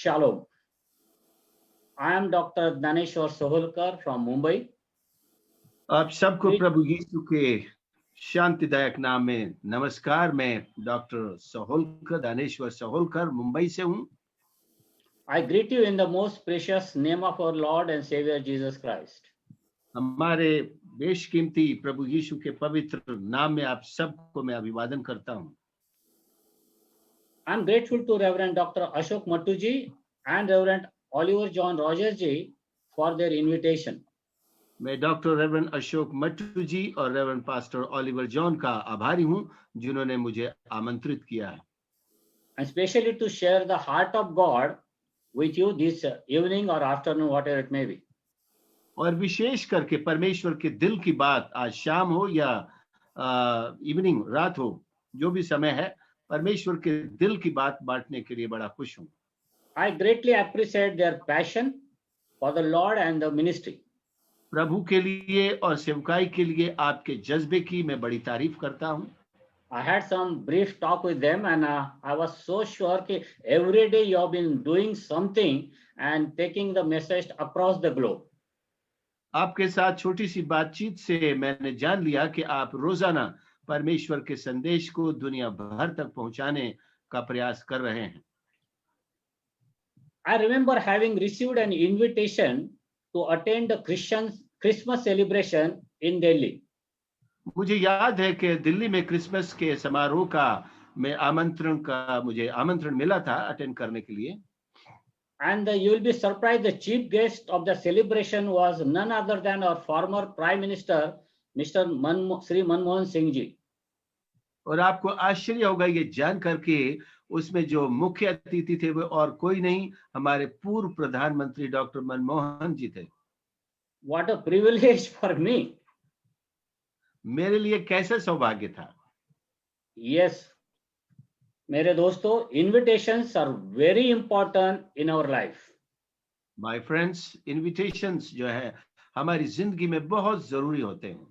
Shalom. I am Dr. Dhaneshwar Soholkar from Mumbai. आप सबको प्रभु यीशु के शांतिदायक नाम में नमस्कार। मैं डॉक्टर सोहोलकर, दानेश्वर सोहोलकर मुंबई से हूँ। I greet you in the most precious name of our Lord and Savior Jesus Christ. हमारे बेशकीमती प्रभु यीशु के पवित्र नाम में आप सबको मैं अभिवादन करता हूँ। I am grateful to Reverend Dr. Ashok Mattuji and Reverend Oliver John Rogers ji for their invitation. मैं डॉक्टर रेवरेंड अशोक मट्टू जी और रेवरेंड पास्टर ओलिवर जॉन का आभारी हूँ जिन्होंने मुझे आमंत्रित किया है। And especially to share the heart of God with you this evening or afternoon, whatever it may be. और विशेष करके परमेश्वर के दिल की बात आज शाम हो या इवनिंग रात हो, जो भी समय है, परमेश्वर के दिल की बात बांटने के लिए बड़ा खुश हूँ। I greatly appreciate their passion for the Lord and the ministry. प्रभु के लिए और सेवकाई के लिए आपके जज्बे की मैं बड़ी तारीफ करता हूँ। I had some brief talk with them and I was so sure that every day you have been doing something and taking the message across the globe. आपके साथ छोटी सी बातचीत से मैंने जान लिया कि आप रोजाना परमेश्वर के संदेश को दुनिया भर तक पहुंचाने का प्रयास कर रहे हैं। I remember having received an invitation to attend the Christmas celebration in Delhi. मुझे याद है कि दिल्ली में क्रिसमस के समारोह का मुझे आमंत्रण मिला था अटेंड करने के लिए। And you will be surprised, the chief guest of the celebration was none other than our former Prime Minister, Mr. Sri Manmohan Singh ji. और आपको आश्चर्य होगा ये जानकर के उसमें जो मुख्य अतिथि थे वो और कोई नहीं, हमारे पूर्व प्रधानमंत्री डॉक्टर मनमोहन जी थे। What a privilege for me. मेरे लिए कैसा सौभाग्य था। Yes, मेरे दोस्तों, invitations are very important in our life. My friends, invitations जो है हमारी जिंदगी में बहुत जरूरी होते हैं।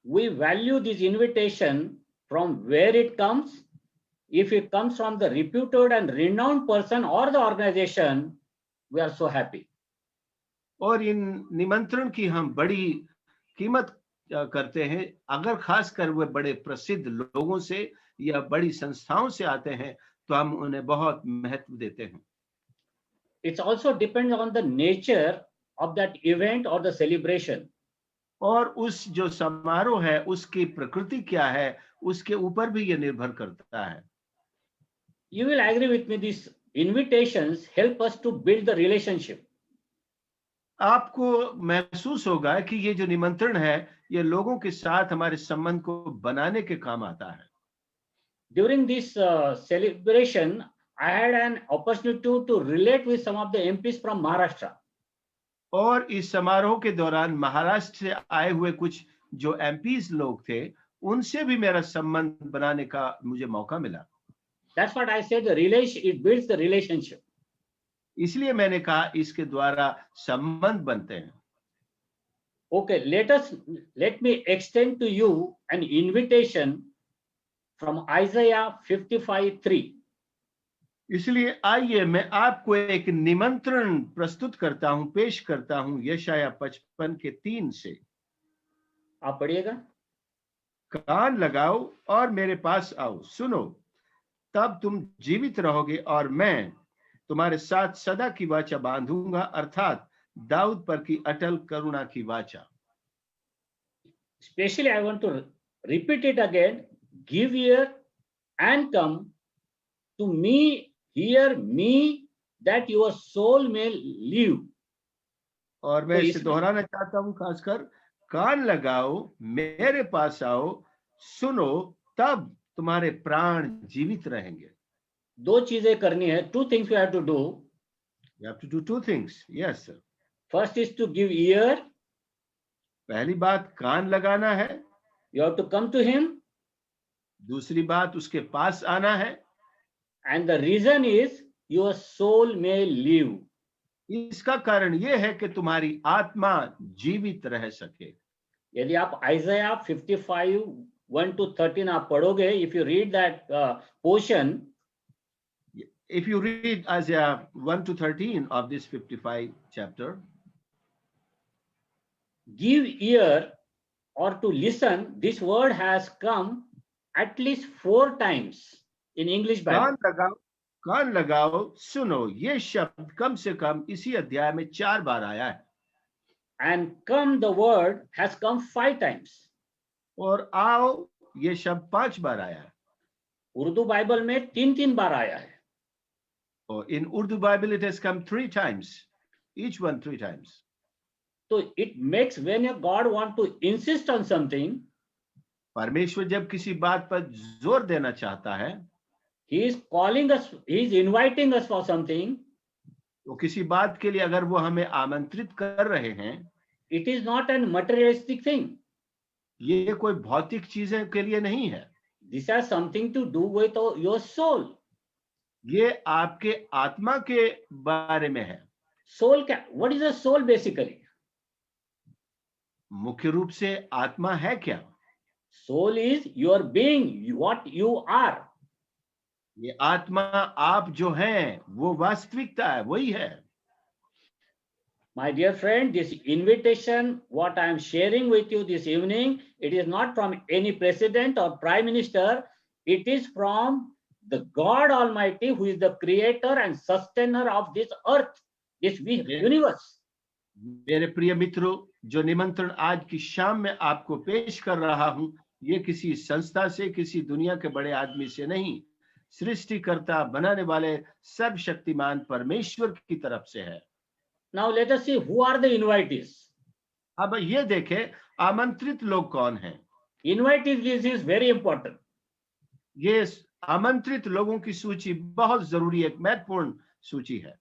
We value this invitation from where it comes. If it comes from the reputed and renowned person or the organization, we are so happy. और इन निमंत्रण की हम बड़ी कीमत करते हैं अगर खासकर वे बड़े प्रसिद्ध लोगों से या बड़ी संस्थाओं से आते हैं तो हम उन्हें बहुत महत्व देते हैं। It also depends on the nature of that event or the celebration. और उस जो समारोह है उसकी प्रकृति क्या है उसके ऊपर भी यह निर्भर करता है। You will agree with me, these invitations help us to build the relationship. आपको महसूस होगा कि ये जो निमंत्रण है ये लोगों के साथ हमारे संबंध को बनाने के काम आता है। During this celebration, I had an opportunity to relate with some of the MPs from Maharashtra. और इस समारोह के दौरान महाराष्ट्र से आए हुए कुछ जो एमपीज लोग थे उनसे भी मेरा संबंध बनाने का मुझे मौका मिला। That's what I said, it builds the relationship. इसलिए मैंने कहा इसके द्वारा संबंध बनते हैं। Okay, let me extend to you an invitation from Isaiah 55:3. इसलिए आइए मैं आपको एक निमंत्रण प्रस्तुत करता हूं, पेश करता हूं यशाया 55:3 से। आप पढ़िएगा। कान लगाओ और मेरे पास आओ, सुनो, तब तुम जीवित रहोगे और मैं तुम्हारे साथ सदा की वाचा बांधूंगा, अर्थात दाऊद पर की अटल करुणा की वाचा। Especially I want to repeat it again, give ear and come to me, hear me, that your soul may live. और मैं इसे दोहराना चाहता हूं, खासकर कान लगाओ मेरे पास आओ, सुनो, तब तुम्हारे प्राण जीवित रहेंगे। दो चीजें करनी है, two things we have to do. You have to do two things. Yes, sir. First is to give ear. पहली बात कान लगाना है। You have to come to him. दूसरी बात उसके पास आना है। And the reason is your soul may live. इसका कारण यह है कि तुम्हारी आत्मा जीवित रह सके। यदि आप Isaiah 55:1-13 आप पढ़ोगे, if you read that portion, if you read Isaiah 1 to 13 of this 55 chapter, give ear or to listen, this word has come at least 4 times in English Bible. कान लगाओ सुनो, ये शब्द कम से कम इसी अध्याय में 4 बार आया है. And come, the word has come 5 times. और आओ ये शब्द 5 बार आया है. उर्दू बाइबल में 3-3 बार आया है. और in Urdu Bible it has come 3 times, each one 3 times. So it makes when a God want to insist on something, परमेश्वर जब किसी बात पर जोर देना चाहता है, he is calling us, he is inviting us for something, तो किसी बात के लिए अगर वो हमें आमंत्रित कर रहे हैं, it is not a materialistic thing. ये कोई भौतिक चीजें के लिए नहीं है. This has something to do with your soul. ये आपके आत्मा के बारे में है. Soul, what is a soul basically? मुख्य रूप से आत्मा है क्या? Soul is your being, what you are. ये आत्मा आप जो हैं वो वास्तविकता है, वही है. My dear friend, this invitation, what I am sharing with you this evening, it is not from any president or prime minister. It is from the God Almighty, who is the creator and sustainer of this earth, this universe. मेरे प्रिय मित्रों, जो निमंत्रण आज की शाम में आपको पेश कर रहा हूं, ये किसी संस्था से, किसी दुनिया के बड़े आदमी से नहीं, सृष्टिकर्ता बनाने वाले सर्वशक्तिमान परमेश्वर की तरफ से है. Now let us see who are the invitees. अब ये देखें आमंत्रित लोग कौन हैं. Invitees list is very important. ये आमंत्रित लोगों की सूची बहुत जरूरी, एक महत्वपूर्ण सूची है.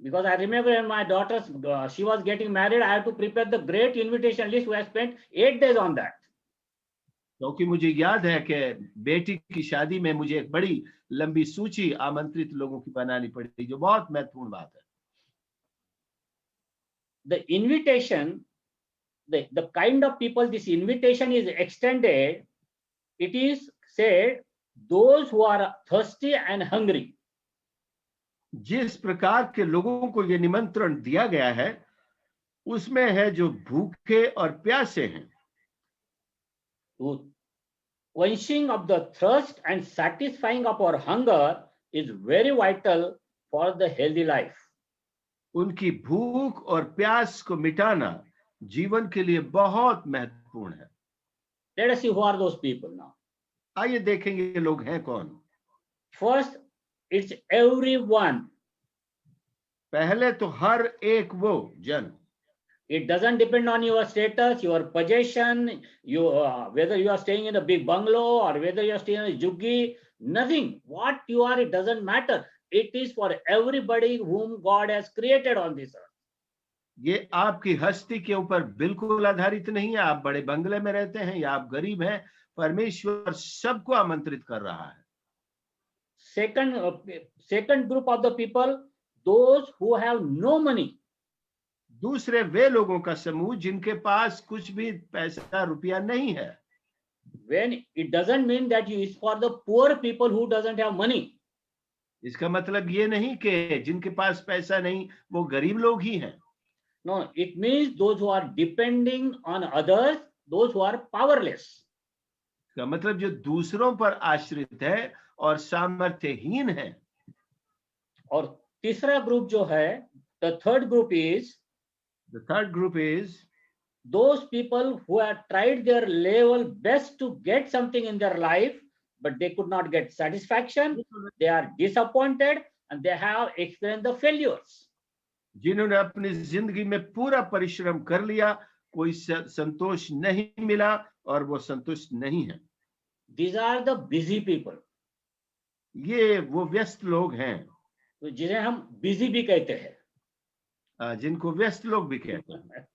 Because I remember when my daughter, she was getting married, I had to prepare the great invitation list. We have spent 8 days on that. क्योंकि मुझे याद है कि बेटी की शादी में मुझे एक बड़ी लंबी सूची आमंत्रित लोगों की बनानी पड़ी, जो बहुत महत्वपूर्ण बात है. The invitation, the kind of people this invitation is extended, it is said, those who are thirsty and hungry. जिस प्रकार के लोगों को ये निमंत्रण दिया गया है, उसमें है जो भूखे और प्यासे हैं. To quenching of the thirst and satisfying of our hunger is very vital for the healthy life. उनकी भूख और प्यास को मिटाना जीवन के लिए बहुत महत्वपूर्ण है. Let us see who are those people now. आइए देखेंगे ये लोग हैं कौन. First, it's everyone. पहले तो हर एक वो जन. It doesn't depend on your status, your possession, whether you are staying in a big bungalow or whether you are staying in a juggi, nothing. What you are, it doesn't matter. It is for everybody whom God has created on this earth. ये आपकी हस्ती के ऊपर बिल्कुल आधारित नहीं है. आप बड़े बंगले में रहते हैं या आप गरीब हैं, परमेश्वर सबको आमंत्रित कर रहा है. Second group of the people, those who have no money. दूसरे वे लोगों का समूह जिनके पास कुछ भी पैसा रुपया नहीं है. When it doesn't mean that you is for the poor people who doesn't have money. इसका मतलब ये नहीं कि जिनके पास पैसा नहीं वो गरीब लोग ही हैं. No, it means those who are depending on others, those who are powerless. इसका मतलब जो दूसरों पर आश्रित है और सामर्थ्यहीन है. और तीसरा ग्रुप जो है, the third group is those people who have tried their level best to get something in their life, but they could not get satisfaction. They are disappointed and they have experienced the failures. जिन्होंने अपनी जिंदगी में पूरा परिश्रम कर लिया, कोई संतोष नहीं मिला और वो संतुष्ट नहीं है. These are the busy people. ये वो व्यस्त लोग हैं, तो जिन्हें हम बिजी भी कहते हैं, जिनको व्यस्त लोग भी कहते हैं.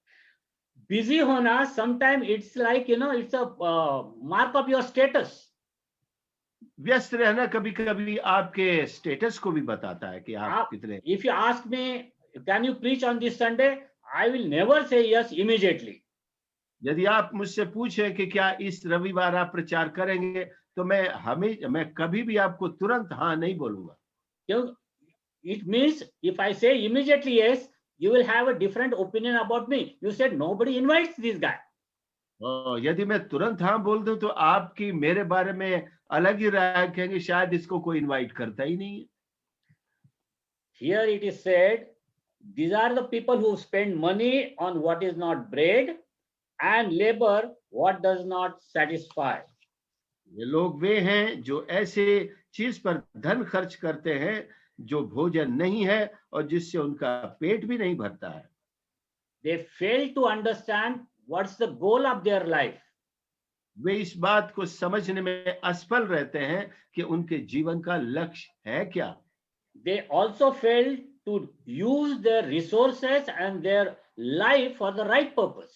बिजी होना sometimes it's like, it's a mark of your status. व्यस्त रहना कभी कभी आपके स्टेटस को भी बताता है कि आप कितने. If you ask me, can you preach on this Sunday? I will never say yes immediately. यदि आप मुझसे पूछें कि क्या इस रविवार आप प्रचार करेंगे, तो मैं कभी भी आपको तुरंत हाँ नहीं बोलूंगा. it means if I say immediately yes, you will have a different opinion about me. You said nobody invites this guy. यदि मैं तुरंत हाँ बोल दूं तो आपकी मेरे बारे में अलग ही राय कहेंगे, शायद इसको कोई इनवाइट करता ही नहीं है। Here it is said, these are the people who spend money on what is not bread and labor what does not satisfy. ये लोग वे हैं जो ऐसे चीज पर धन खर्च करते हैं जो भोजन नहीं है और जिससे उनका पेट भी नहीं भरता है। They fail to understand what's the goal of their life. वे इस बात को समझने में असफल रहते हैं कि उनके जीवन का लक्ष्य है क्या। They also fail to use their resources and their life for the right purpose.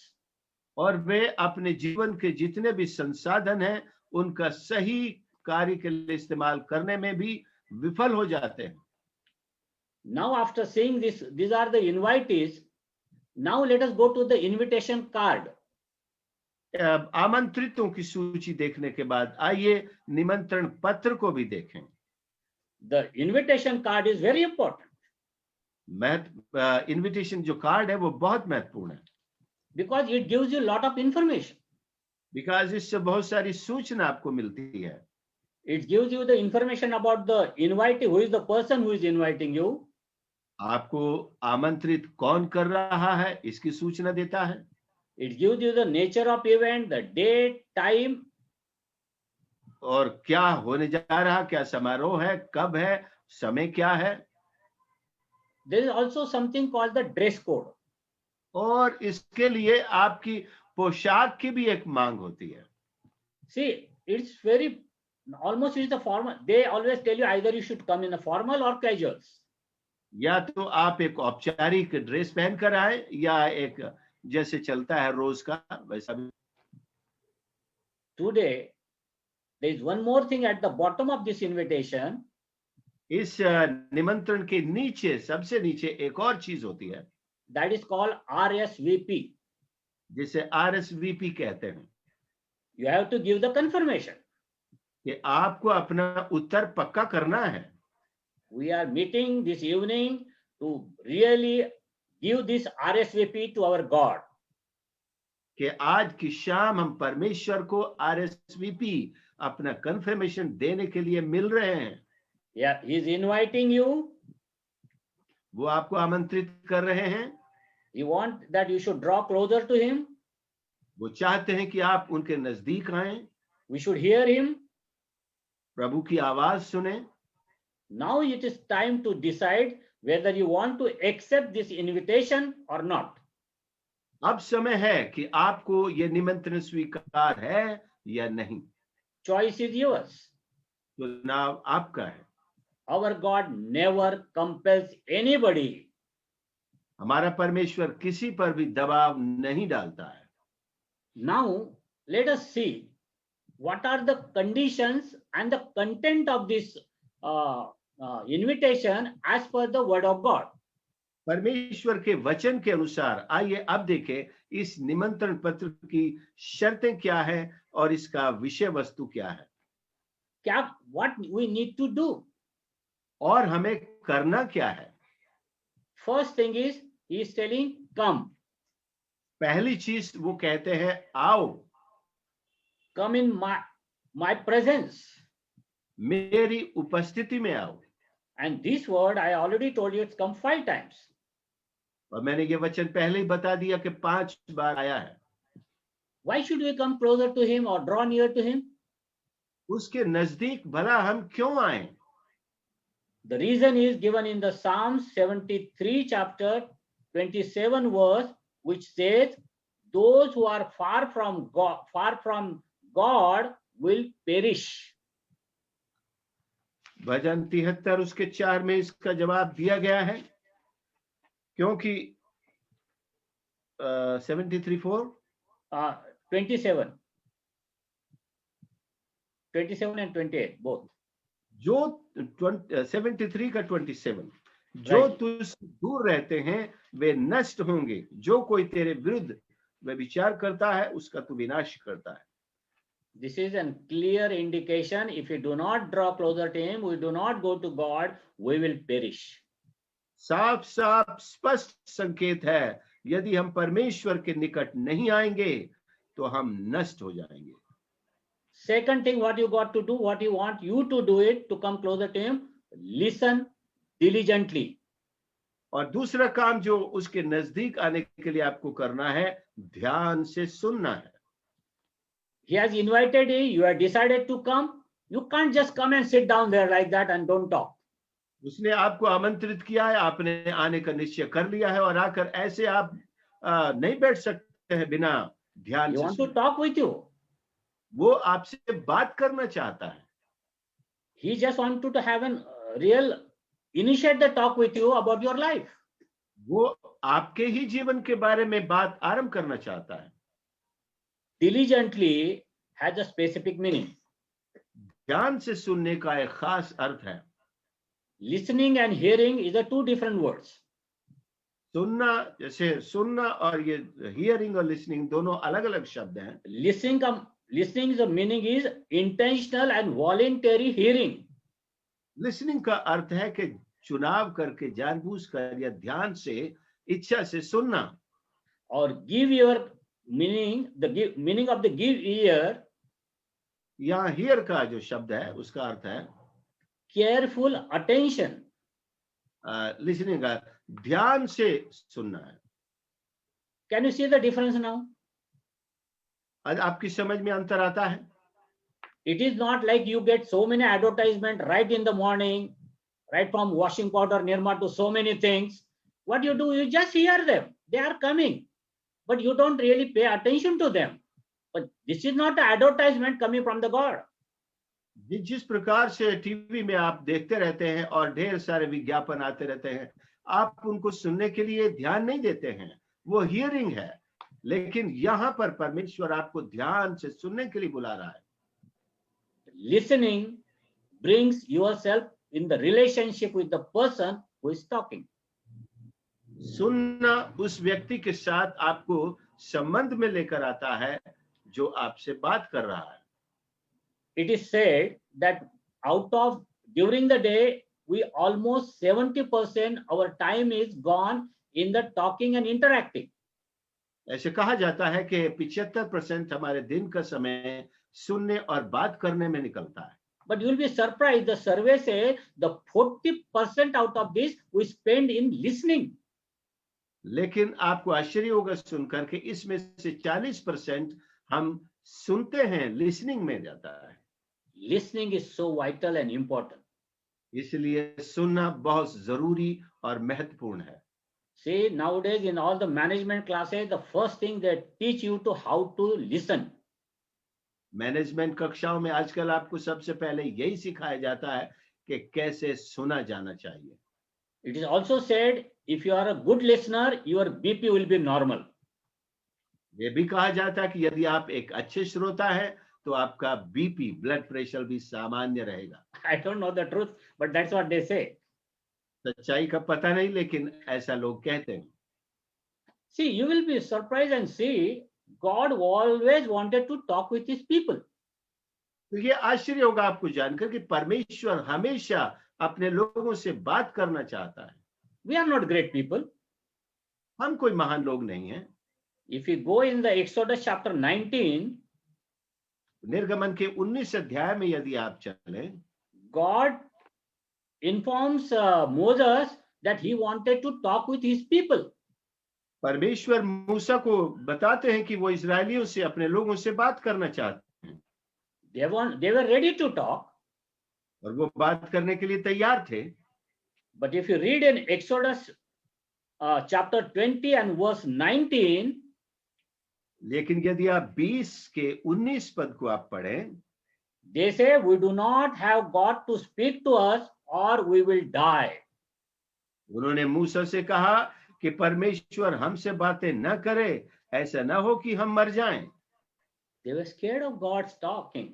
और वे अपने जीवन के जितने भी संसाधन हैं उनका सही कार्य के लिए इस्तेमाल करने में भी विफल हो जाते हैं। Now after seeing this, these are the invitees. Now let us go to the invitation card. अब आमंत्रितों की सूची देखने के बाद आइए निमंत्रण पत्र को भी देखें। The invitation card is very important. Invitation जो कार्ड है वो बहुत महत्वपूर्ण है। Because it gives you a lot of information. Because इससे बहुत सारी सूचना आपको मिलती है। It gives you the information about the invitee, who is the person who is inviting you. आपको आमंत्रित कौन कर रहा है इसकी सूचना देता है। It gives you the nature of event, the date, time. और क्या होने जा रहा, क्या समारोह है, कब है, समय क्या है। There is also something called the dress code. और इसके लिए आपकी पोशाक की भी एक मांग होती है। See, it's very almost it's the formal. They always tell you either you should come in a formal or casuals. या तो आप एक औपचारिक ड्रेस पहन कर आए या एक जैसे चलता है रोज का वैसा भी। Today, there is one more thing at the bottom of this invitation. इस निमंत्रण के नीचे, सबसे नीचे एक और चीज होती है। That is called RSVP. जिसे RSVP कहते हैं। You have to give the confirmation. कि आपको अपना उत्तर पक्का करना है। We are meeting this evening to really give this RSVP to our God. कि आज की शाम हम परमेश्वर को RSVP अपना कंफर्मेशन देने के लिए मिल रहे हैं। Yeah, he is inviting you. वो आपको आमंत्रित कर रहे हैं। He wants that you should draw closer to him. वो चाहते हैं कि आप उनके नजदीक आएं। We should hear him. प्रभु की आवाज सुने। Now it is time to decide whether you want to accept this invitation or not. अब समय है कि आपको ये निमंत्रण स्वीकार है या नहीं। Choice is yours. चुनाव आपका है। Our God never compels anybody. हमारा परमेश्वर किसी पर भी दबाव नहीं डालता है। Now let us see what are the conditions and the content of this invitation as per the word of God. परमेश्वर के वचन के अनुसार आइए अब देखें इस निमंत्रण पत्र की शर्तें क्या है और इसका विषय वस्तु क्या है। What we need to do. और हमें करना क्या है। First thing is he is telling come. पहली चीज वो कहते हैं आओ। Come in my presence. मेरी उपस्थिति में आओ। And this word I already told you it's come 5 times. और मैंने ये वचन पहले ही बता दिया कि 5 बार आया है। Why should we come closer to him or draw near to him? उसके नजदीक भला हम क्यों आए? The reason is given in the Psalm 73 chapter 27 verse, which says, those who are far from God will perish. भजन 73 उसके 4 में इसका जवाब दिया गया है, क्योंकि 73:4 27 and 28 both. जो 73 का 27, जो तुझसे दूर रहते हैं वे नष्ट होंगे, जो कोई तेरे विरुद्ध व्यभिचार करता है उसका तू विनाश करता है। This is a clear indication. If we do not draw closer to him, we do not go to God, we will perish. साफ साफ स्पष्ट संकेत है, यदि हम परमेश्वर के निकट नहीं आएंगे तो हम नष्ट हो जाएंगे। Second thing, what you got to do, what you want you to do it to come closer to him, listen diligently. और दूसरा काम जो उसके नजदीक आने के लिए आपको करना है, ध्यान से सुनना है। He has invited you, you have decided to come. You can't just come and sit down there like that and don't talk. उसने आपको आमंत्रित किया है, आपने आने का निश्चय कर लिया है, और आकर ऐसे आप नहीं बैठ सकते हैं बिना ध्यान He से wants to सुने। talk with you. वो आपसे बात करना चाहता है। He just wanted to have an real initiate the talk with you about your life. वो आपके ही जीवन के बारे में बात आरंभ करना चाहता है। Diligently has a specific meaning. ध्यान से सुनने का एक खास अर्थ है। Listening and hearing is a two different words. सुनना, जैसे सुनना और ये हियरिंग और लिसनिंग दोनों अलग अलग शब्द हैं। Listening the meaning is intentional and voluntary hearing. Listening का अर्थ है कि चुनाव करके, जानबूझकर या ध्यान से, इच्छा से सुनना। और give your meaning, the meaning of the give ear, यहाँ हियर का जो शब्द है उसका अर्थ है careful attention. लिसनिंग का ध्यान से सुनना है। Can you see the difference now? आज आपकी समझ में अंतर आता है? It is not like you get so many advertisement right in the morning, right from washing powder, Nirma to so many things. What you do, you just hear them. They are coming, but you don't really pay attention to them. But this is not an advertisement coming from the God. जिस प्रकार से TV में आप देखते रहते हैं और ढेर सारे विज्ञापन आते रहते हैं, आप उनको सुनने के लिए ध्यान नहीं देते हैं, वो हियरिंग है। लेकिन यहाँ पर परमेश्वर आपको ध्यान से सुनने के लिए बुला रहा है। Listening brings yourself in the relationship with the person who is talking. सुनना उस व्यक्ति के साथ आपको संबंध में लेकर आता है जो आपसे बात कर रहा है। It is said that out of during the day, we almost 70% our time is gone in the talking and interacting. ऐसे कहा जाता है कि 75% हमारे दिन का समय सुनने और बात करने में निकलता है। But you will be surprised, the survey say the 40% out of this we spend in listening. लेकिन आपको आश्चर्य होगा सुनकर कि इसमें से 40% हम सुनते हैं, लिसनिंग में जाता है। Listening is so vital and important. इसलिए सुनना बहुत जरूरी और महत्वपूर्ण है। See, nowadays in all the management classes, the first thing they teach you to how to listen. Management कक्षाओं में आजकल आपको सबसे पहले यही सिखाया जाता है कि कैसे सुना जाना चाहिए। It is also said, if you are a good listener, your BP will be normal. ये भी कहा जाता है कि यदि आप एक अच्छे श्रोता हैं तो आपका बीपी, ब्लड प्रेशर भी सामान्य रहेगा। I don't know the truth, but that's what they say. सच्चाई का पता नहीं, लेकिन ऐसा लोग कहते हैं। See, you will be surprised and see God always wanted to talk with his people. तो ये आश्चर्य होगा आपको जानकर कि परमेश्वर हमेशा अपने लोगों से बात करना चाहता है। We are not great people. हम कोई महान लोग नहीं हैं। If you go in the Exodus chapter 19, निर्गमन के 19 अध्याय में यदि आप चलें, God informs Moses that he wanted to talk with his people. परमेश्वर मूसा को बताते हैं कि वो इस्राएलियों से, अपने लोगों से बात करना चाहते हैं। They were ready to talk. और वो बात करने के लिए तैयार थे। But if you read in Exodus chapter 20 and verse 19, लेकिन यदि आप 20 के 19 पद को आप पढ़ें, they say, we do not have God to speak to us or we will die. उन्होंने मूसा से कहा कि परमेश्वर हमसे बातें न करे, ऐसा न हो कि हम मर जाएं। They were scared of God's talking.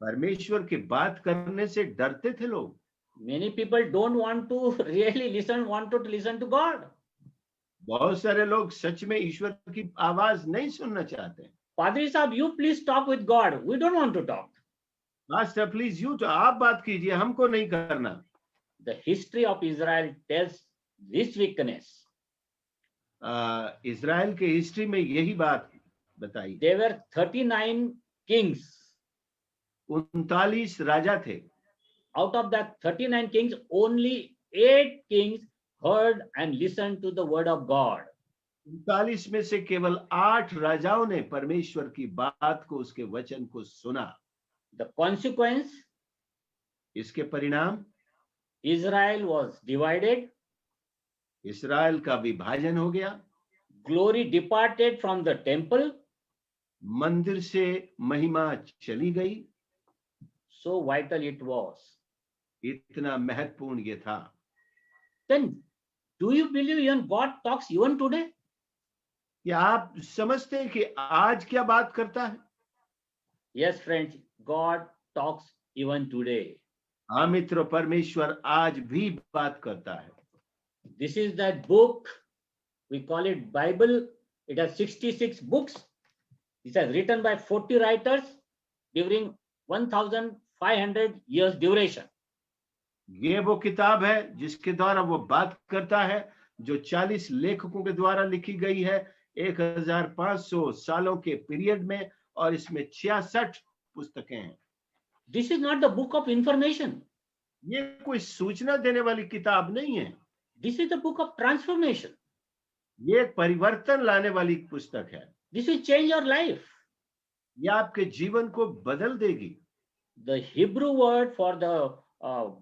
परमेश्वर की बात करने से डरते थे लोग। Many people don't want to really want to listen to God. बहुत सारे लोग सच में ईश्वर की आवाज नहीं सुनना चाहते। Padri Sahab, you please talk with God. We don't want to talk. Master please, you तो आप बात कीजिए, हमको नहीं करना। The history of Israel tells this weakness. Israel के हिस्ट्री में यही बात बताई। There were 39 kings. 39 राजा थे। Out of that 39 kings, only 8 kings heard and listened to the word of God. 39 में से केवल 8 राजाओं ने परमेश्वर की बात को, उसके वचन को सुना। The consequence, इसके परिणाम, Israel was divided. इस्राएल का विभाजन हो गया। Glory departed from the temple. मंदिर से महिमा चली गई। So vital it was. इतना महत्वपूर्ण ये था। Then, do you believe even God talks even today? क्या आप समझते हैं कि आज क्या बात करता है? Yes, friends, God talks even today. हाँ मित्रों, परमेश्वर आज भी बात करता है। This is that book, we call it Bible. It has 66 books. It has written by 40 writers during 1500 years duration. ये वो किताब है जिसके द्वारा वो बात करता है, जो 40 लेखकों के द्वारा लिखी गई है 1500 सालों के पीरियड में, और इसमें 66 पुस्तकें हैं। This is not the book of information. ये कोई सूचना देने वाली किताब नहीं है। This is the book of transformation. ये एक परिवर्तन लाने वाली पुस्तक है। This will change your life. ये आपके जीवन को बदल देगी। The Hebrew word for the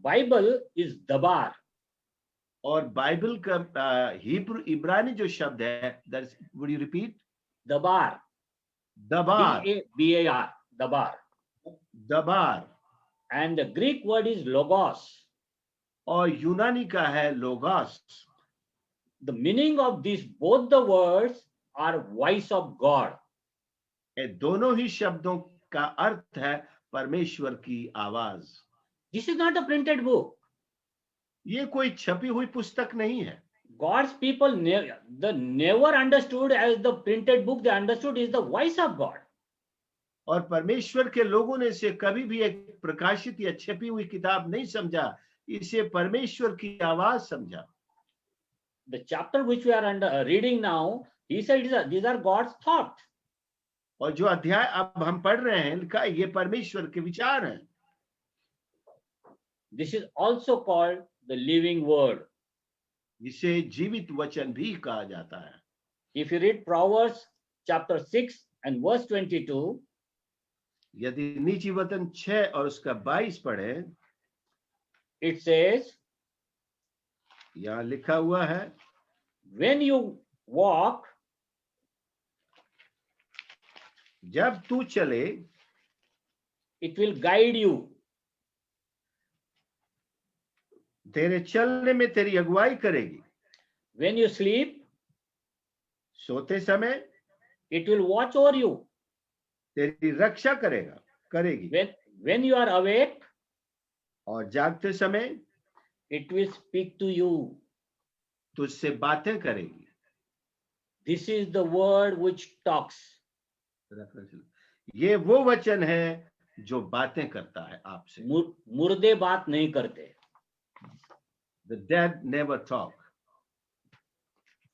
Bible is dabar. और बाइबल का हिब्रू इब्रानी जो शब्द है, would you repeat? Dabar. दबार। D-A-B-A-R. Dabar. दबार। And the Greek word is logos. और यूनानी का है logos. The meaning of these, both the words are voice of God. ये दोनों ही शब्दों का अर्थ है परमेश्वर की आवाज। This is not a printed book. ये कोई छपी हुई पुस्तक नहीं है। God's people never understood as the printed book. They understood is the voice of God. और परमेश्वर के लोगों ने इसे कभी भी एक प्रकाशित या छपी हुई किताब नहीं समझा, इसे परमेश्वर की आवाज समझा। The chapter which we are reading now, he said these are God's thoughts. और जो अध्याय अब हम पढ़ रहे हैं, लिखा है ये परमेश्वर के विचार हैं। This is also called the living word. इसे जीवित वचन भी कहा जाता है। If you read Proverbs chapter 6 and verse 22, यदि नीति वचन 6 और उसका 22 पढ़े, it says, यहाँ लिखा हुआ है, when you walk, जब तू चले, it will guide you. तेरे चलने में तेरी अगुवाई करेगी। When you sleep, सोते समय it will watch over you. तेरी रक्षा करेगी। When you are awake, और जागते समय it will speak to you. तुझसे बातें करेगी। This is the word which talks. ये वो वचन है जो बातें करता है आपसे। मुर्दे बात नहीं करते। The dead never talk.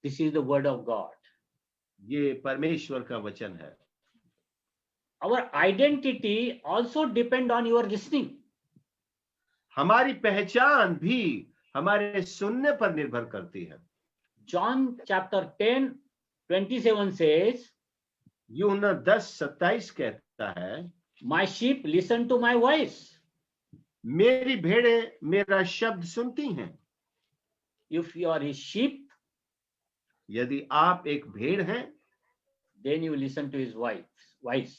This is the word of God. ये परमेश्वर का वचन है। Our identity also depend on your listening. हमारी पहचान भी हमारे सुनने पर निर्भर करती है। John chapter 10, 27 says, यूहन्ना 10:27 कहता है, My sheep listen to my voice. मेरी भेड़ें मेरा शब्द सुनती हैं। If you are his sheep, यदि आप एक भेड़ हैं, then you listen to his voice.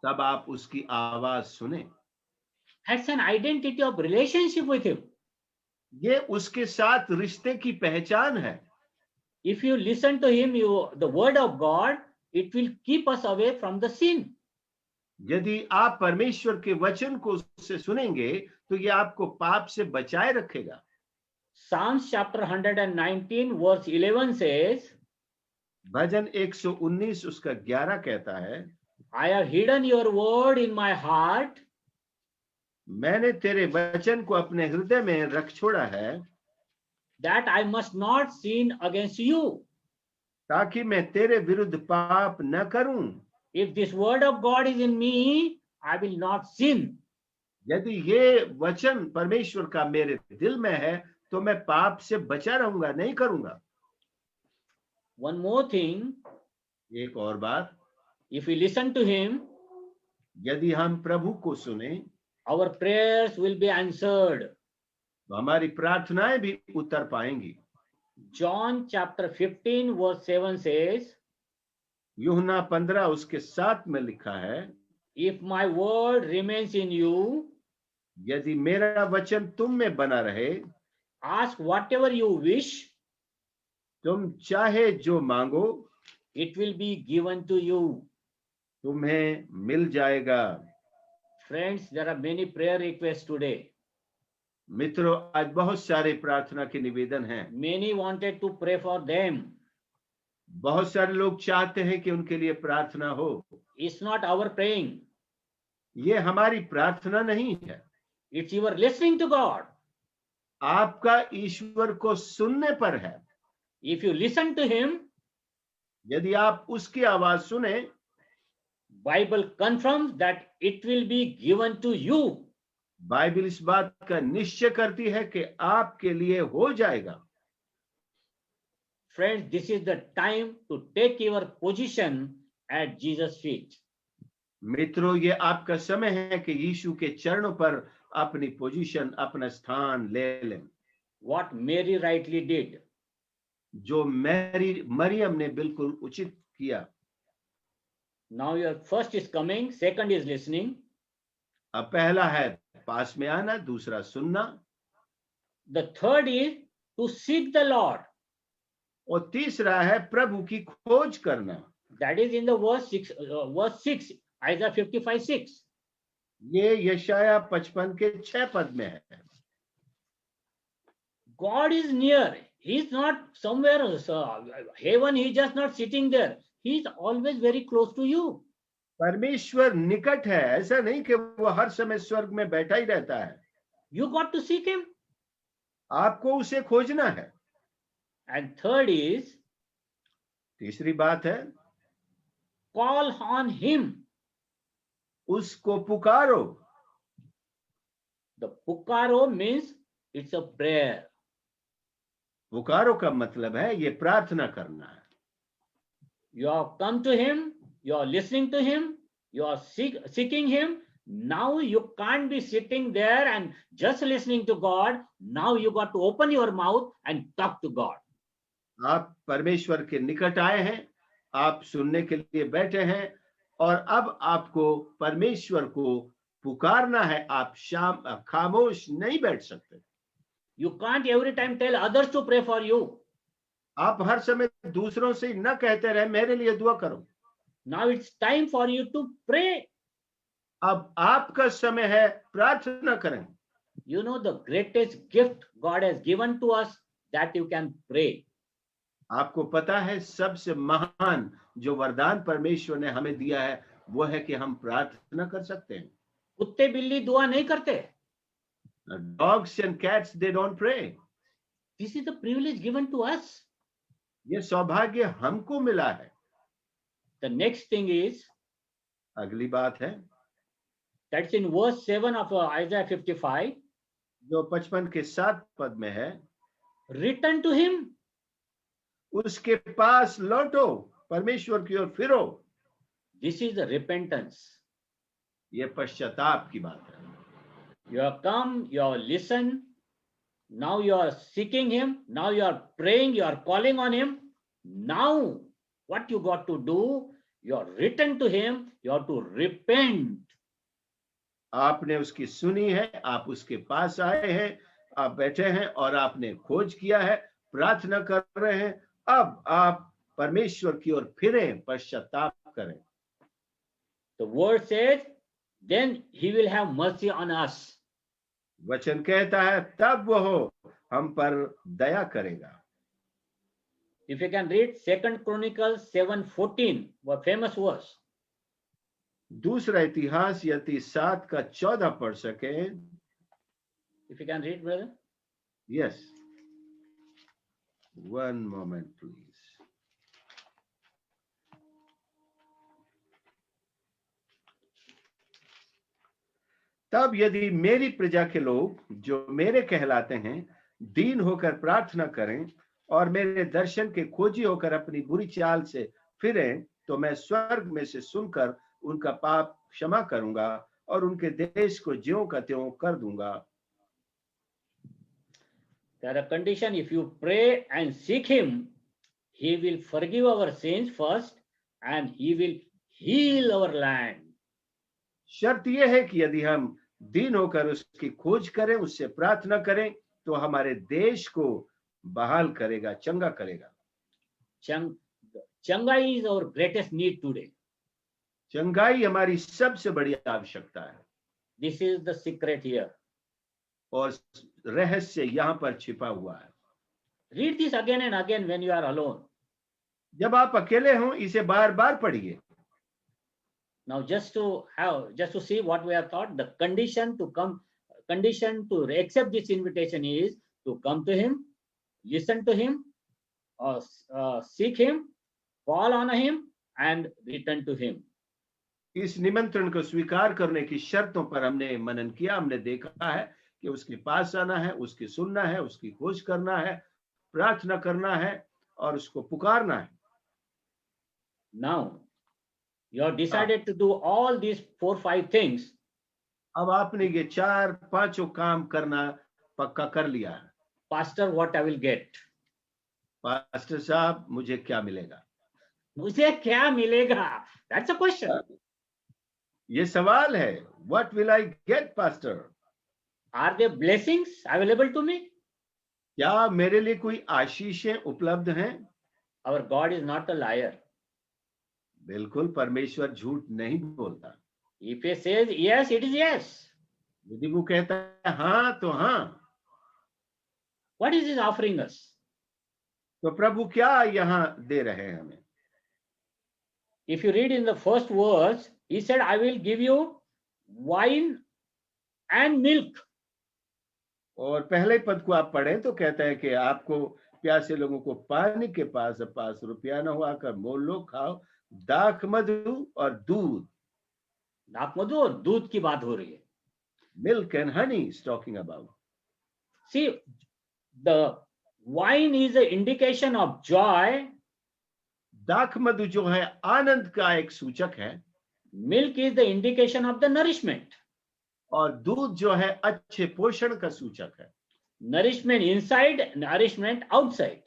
तब आप उसकी आवाज सुने। That's an identity of relationship with him. ये उसके साथ रिश्ते की पहचान है। If you listen to him, the word of God, it will keep us away from the sin. यदि आप परमेश्वर के वचन को उससे सुनेंगे, तो ये आपको पाप से बचाए रखेगा। Psalms chapter 119 verse 11 says, भजन 119 उसका 11 कहता है, I have hidden your word in my heart. मैंने तेरे वचन को अपने हृदय में रख छोड़ा है, that I must not sin against you. ताकि मैं तेरे विरुद्ध पाप न करूं. If this word of God is in me, I will not sin. यदि ये वचन परमेश्वर का मेरे दिल में है तो मैं पाप से बचा रहूंगा, नहीं करूंगा. One more thing, एक और बात, if we listen to him, यदि हम प्रभु को सुने, our prayers will be answered. तो हमारी प्रार्थनाएं भी उत्तर पाएंगी. John chapter 15 verse 7 says, यूहन्ना 15 उसके 7 में लिखा है, if my word remains in you, यदि मेरा वचन तुम में बना रहे, ask whatever you wish, तुम चाहे जो मांगो, it will be given to you. तुम्हें मिल जाएगा. Friends, there are many prayer requests today. मित्रों, आज बहुत सारे प्रार्थना के निवेदन हैं. Many wanted to pray for them. बहुत सारे लोग चाहते हैं कि उनके लिए प्रार्थना हो. It's not our praying. ये हमारी प्रार्थना नहीं है. It's your listening to God. आपका ईश्वर को सुनने पर है. If you listen to him, यदि आप उसकी आवाज सुने, Bible confirms that it will be given to you. Bible इस बात का निश्चय करती है कि आपके लिए हो जाएगा. Friends, this is the time to take your position at Jesus' feet. मित्रों, ये आपका समय है कि यीशु के चरणों पर अपनी पोजीशन, अपना स्थान ले लें. What Mary rightly did. जो मरियम ने बिल्कुल उचित किया. Now your first is coming, second is listening. अब पहला है पास में आना, दूसरा सुनना. The third is to seek the Lord. और तीसरा है प्रभु की खोज करना. That is in the verse 6, Isaiah 55:6. ये यशाया 55 के 6 पद में है. God is near. He is not somewhere heaven. He is just not sitting there. He is always very close to you. परमेश्वर निकट है. ऐसा नहीं कि वो हर समय स्वर्ग में बैठा ही रहता है. You got to seek him. आपको उसे खोजना है. And third is, तीसरी बात है, call on him. उसको पुकारो. The pukaro means it's a prayer. पुकारो का मतलब है ये प्रार्थना करना है. You have come to him, you are listening to him, you are seeking him. Now you can't be sitting there and just listening to God. Now you got to open your mouth and talk to God. आप परमेश्वर के निकट आए हैं, आप सुनने के लिए बैठे हैं, और अब आपको परमेश्वर को पुकारना है. आप खामोश नहीं बैठ सकते. You can't every time tell others to pray for you. आप हर समय दूसरों से न कहते रहे मेरे लिए दुआ करो. Now it's time for you to pray. अब आपका समय है प्रार्थना करें. You know the greatest gift God has given to us, that you can pray. आपको पता है सबसे महान जो वरदान परमेश्वर ने हमें दिया है वो है कि हम प्रार्थना कर सकते हैं. कुत्ते बिल्ली दुआ नहीं करते. Dogs and cats, they don't pray. This is the privilege given to us. ये सौभाग्य हमको मिला है. The next thing is, अगली बात है, that's in verse 7 of Isaiah 55, जो 55 के 7 पद में है, return to him. उसके पास लौटो, परमेश्वर की ओर फिरो. This is the repentance. ये पश्चाताप की बात है. You have come, you have listened, now you are seeking him, now you are praying, you are calling on him. Now what you got to do, you are written to him, you have to repent. आपने उसकी सुनी है, आप उसके पास आए हैं, आप बैठे हैं और आपने खोज किया है, प्रार्थना कर रहे हैं. अब आप परमेश्वर की ओर फिरें, पश्चाताप करें. The word says, then he will have mercy on us. वचन कहता है तब वो हम पर दया करेगा. If you can read 2 Chronicles 7:14, a famous verse. दूसरा इतिहास यदि 7 का 14 पढ़ सके. If you can read, brother. Yes. One moment, please. तब यदि मेरी प्रजा के लोग जो मेरे कहलाते हैं दीन होकर प्रार्थना करें और मेरे दर्शन के खोजी होकर अपनी बुरी चाल से फिरें, तो मैं स्वर्ग में से सुनकर उनका पाप क्षमा करूंगा और उनके देश को ज्यों का त्यों कर दूंगा. There are condition, if you pray and seek him, he will forgive our sins first and he will heal our land. शर्त यह है कि यदि हम दीन होकर उसकी खोज करें, उससे प्रार्थना करें, तो हमारे देश को बहाल करेगा, चंगा करेगा. चंगाई is our greatest need today. चंगाई हमारी सबसे बड़ी आवश्यकता है. This is the secret here. और रहस्य यहाँ पर छिपा हुआ है. Read this again and again when you are alone. जब आप अकेले हों, इसे बार बार पढ़िए. Now just to see what we have thought, the condition to accept this invitation is to come to him, listen to him, or seek him, call on him and return to him. इस निमंत्रण को स्वीकार करने की शर्तों पर हमने मनन किया. हमने देखा है कि उसके पास आना है, उसकी सुनना है, उसकी खोज करना है, प्रार्थना करना है और उसको पुकारना है. Now you have decided to do all these 4-5 things. अब आपने ये 4-5 काम करना पक्का कर लिया है. Pastor, what I will get? Pastor साहब, मुझे क्या मिलेगा? मुझे क्या मिलेगा? That's a question. ये सवाल है. What will I get, pastor? Are there blessings available to me? क्या मेरे लिए कोई आशीषें उपलब्ध हैं? Our God is not a liar. बिल्कुल, परमेश्वर झूठ नहीं बोलता. If he says yes, it is yes. यदि वो कहता है हाँ, तो हाँ. What is he offering us? तो प्रभु क्या यहाँ दे रहे हैं हमें? If you read in the first verse, he said, I will give you wine and milk. और पहले पद को आप पढ़ें तो कहता है कि आपको प्यासे लोगों को पानी के पास रुपया न हो, आकर मोल लो, खाओ दाख मधु और दूध. दाख मधु और दूध की बात हो रही है. Milk and honey is talking about. See, the wine is an indication of joy. दाख मधु जो है आनंद का एक सूचक है. Milk is the indication of the nourishment. और दूध जो है अच्छे पोषण का सूचक है. Nourishment inside, nourishment outside.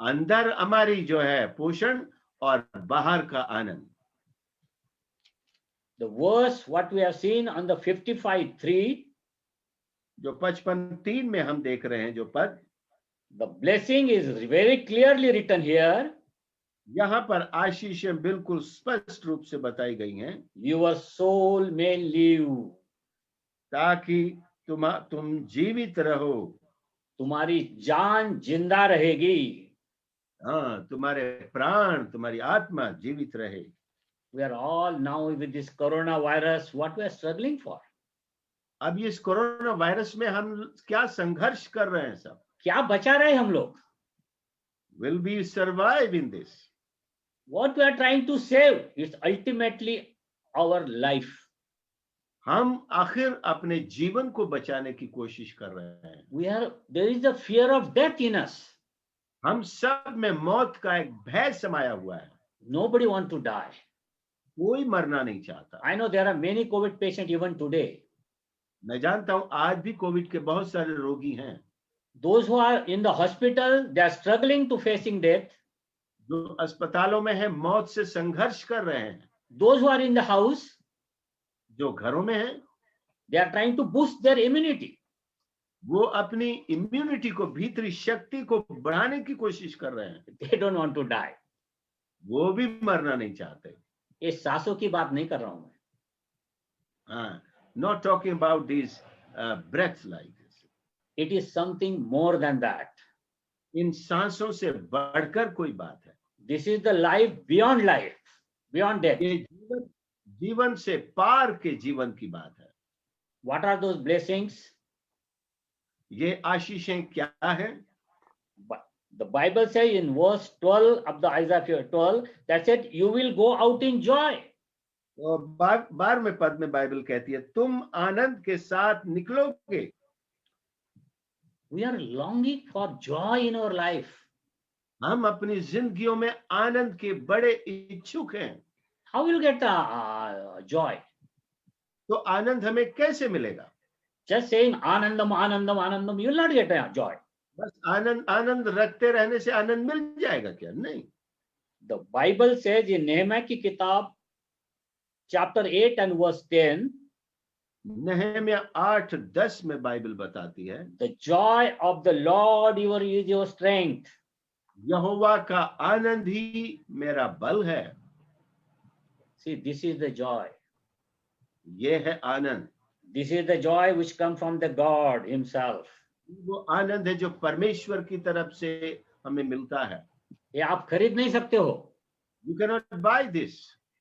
अंदर हमारी जो है पोषण और बाहर का आनंद. The verse what we have seen on the 55:3, जो 55:3 में हम देख रहे हैं जो पद, the blessing is very clearly written here. यहाँ पर आशीषें बिल्कुल स्पष्ट रूप से बताई गई हैं. Your soul may live. ताकि तुम जीवित रहो. तुम्हारी जान जिंदा रहेगी. हाँ, तुम्हारे प्राण, तुम्हारी आत्मा जीवित रहे. We are all now with this coronavirus, what we are struggling for. अब इस कोरोना वायरस में हम क्या संघर्ष कर रहे हैं सब? क्या बचा रहे हम लोग? Will we survive in this? What we are trying to save is ultimately our life. हम आखिर अपने जीवन को बचाने की कोशिश कर रहे हैं. There is a fear of death in us. हम सब में मौत का एक भय समाया हुआ है. Nobody want to die. कोई मरना नहीं चाहता. I know there are many COVID patients even today. मैं जानता हूं आज भी कोविड के बहुत सारे रोगी हैं. Those who are in the hospital, they are struggling to facing death. जो अस्पतालों में हैं, मौत से संघर्ष कर रहे हैं. Those who are in the house, जो घरों में हैं, they are trying to boost their immunity. वो अपनी इम्यूनिटी को, भीतरी शक्ति को बढ़ाने की कोशिश कर रहे हैं. They don't want to die. वो भी मरना नहीं चाहते. ये सांसों की बात नहीं कर रहा हूं मैं. हाँ, not talking about these breaths like this. It is something more than that. इन सांसों से बढ़कर कोई बात है. This is the life, beyond death. ये जीवन से पार के जीवन की बात है. What are those blessings? ये आशीषें क्या हैं? The Bible says in verse 12 of the Isaiah 12 that said, you will go out in joy. तो 12वें पद में बाइबल कहती है तुम आनंद के साथ निकलोगे. We are longing for joy in our life. हम अपनी जिंदगियों में आनंद के बड़े इच्छुक हैं. How will you get joy? तो आनंद हमें कैसे मिलेगा? Just saying anandam, anandam, anandam, you will not get joy. बस आनंद आनंद रखते रहने से आनंद मिल जाएगा क्या? नहीं. The Bible says in Nehemiah की किताब chapter 8 and verse 10, नहम्या 8:10 में बाइबल बताती है the joy of the Lord is your strength. यहोवा का आनंद ही मेरा बल है. See, this is the joy. ये है आनंद. This is the joy which comes from the God himself. वो आनंद है जो परमेश्वर की तरफ से हमें मिलता है. ये आप खरीद नहीं सकते हो. You cannot buy this.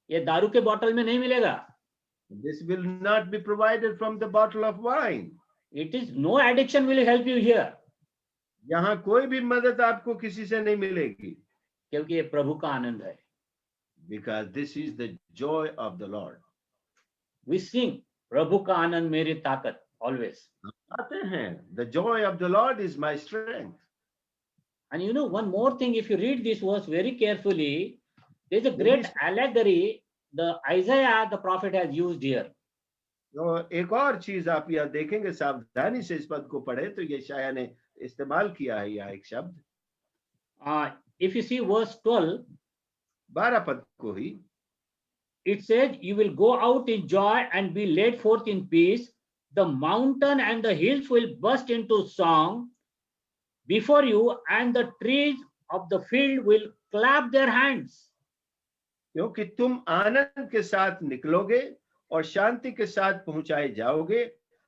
ये दारू के बोतल में नहीं मिलेगा. This will not be provided from the bottle of wine. It is no addiction will help you here. यहाँ कोई भी मदद आपको किसी से नहीं मिलेगी. क्योंकि ये प्रभु का आनंद है. Because this is the joy of the Lord. We sing प्रभु का आनंद मेरी ताकत always. आते हैं the joy of the Lord is my strength. And you know one more thing, if you read this verse very carefully, there is a great allegory the Isaiah the prophet has used here. तो एक और चीज आप यहाँ देखेंगे, सावधानी से इस पद को पढ़े तो ये शाया ने इस्तेमाल किया है यहाँ एक शब्द. If you see verse 12, 12 पद को ही it says, you will go out in joy and be led forth in peace. The mountain and the hills will burst into song before you, and the trees of the field will clap their hands. क्योंकि तुम आनंद के साथ निकलोगे और शांति के साथ पहुंचाए जाओगे.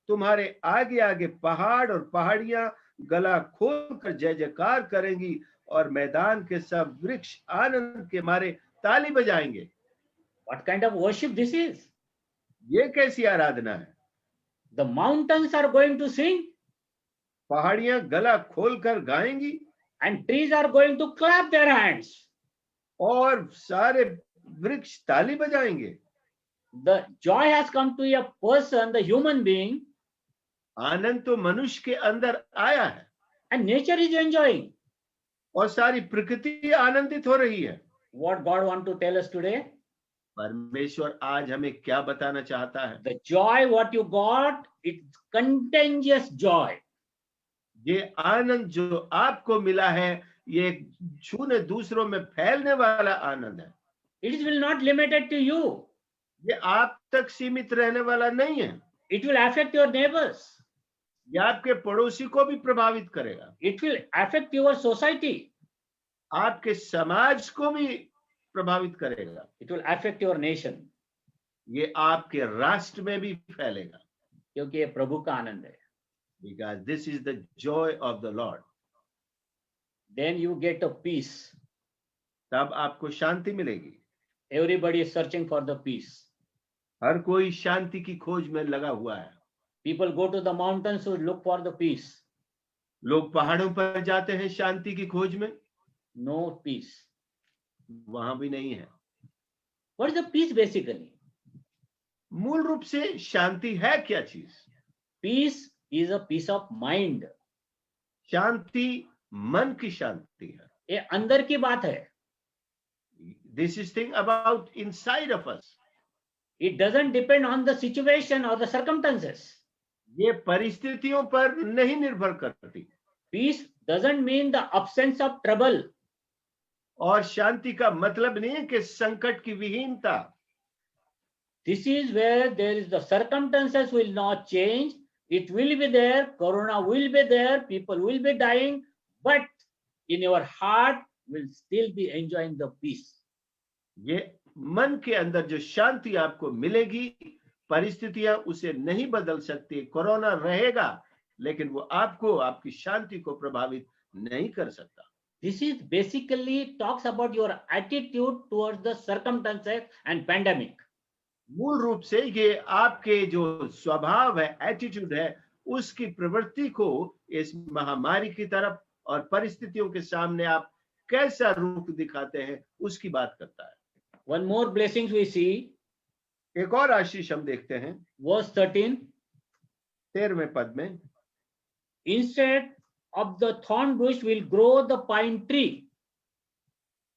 तुम्हारे आगे आगे पहाड़ और पहाड़ियां गला खोलकर जय जयकार करेंगी और मैदान के सब वृक्ष आनंद के मारे ताली बजाएंगे. What kind of worship this is? ये कैसी आराधना है? The mountains are going to sing. पहाड़ियां गला खोलकर गाएंगी. And trees are going to clap their hands. और सारे वृक्ष ताली बजाएंगे. The joy has come to a person, the human being. आनंद तो मनुष्य के अंदर आया है. And nature is enjoying. और सारी प्रकृति आनंदित हो रही है. What God want to tell us today? परमेश्वर आज हमें क्या बताना चाहता है? The joy what you got, it's contagious joy. ये आनंद जो आपको मिला है, ये छूने दूसरों में फैलने वाला आनंद है. It will not limited to you. ये आप तक सीमित रहने वाला नहीं है. It will affect your neighbors. ये आपके पड़ोसी को भी प्रभावित करेगा. It will affect your society. आपके समाज को भी प्रभावित करेगा. It will affect your nation. ये आपके राष्ट्र में भी फैलेगा. क्योंकि ये प्रभु का आनंद है. Because this is the joy of the Lord. Then you get a peace. तब आपको शांति मिलेगी. Everybody is searching for the peace. हर कोई शांति की खोज में लगा हुआ है. People go to the mountains to look for the peace. लोग पहाड़ों पर जाते हैं शांति की खोज में. No peace. वहां भी नहीं है. What is the peace basically? मूल रूप से शांति है क्या चीज? Peace is a peace of mind. शांति मन की शांति है. ये अंदर की बात है. This is thing about inside of us. It doesn't depend on the situation or the circumstances. ये परिस्थितियों पर नहीं निर्भर करती. Peace doesn't mean the absence of trouble. और शांति का मतलब नहीं है कि संकट की विहीनता. This is where there is the circumstances will not change. It will be there. Corona will be there. People will be dying. But in your heart will still be enjoying the peace. ये मन के अंदर जो शांति आपको मिलेगी, परिस्थितियां उसे नहीं बदल सकती. कोरोना रहेगा लेकिन वो आपको, आपकी शांति को प्रभावित नहीं कर सकता. This is basically talks about your attitude towards the circumstances and pandemic. मूल रूप से ये आपके जो स्वभाव है, एटीट्यूड है, उसकी प्रवृत्ति को इस महामारी की तरफ और परिस्थितियों के सामने आप कैसा रूप दिखाते हैं उसकी बात करता है। One more blessings we see, एक और आशीष हम देखते हैं verse 13. 13वें पद में, Instead of the thorn bush will grow the pine tree.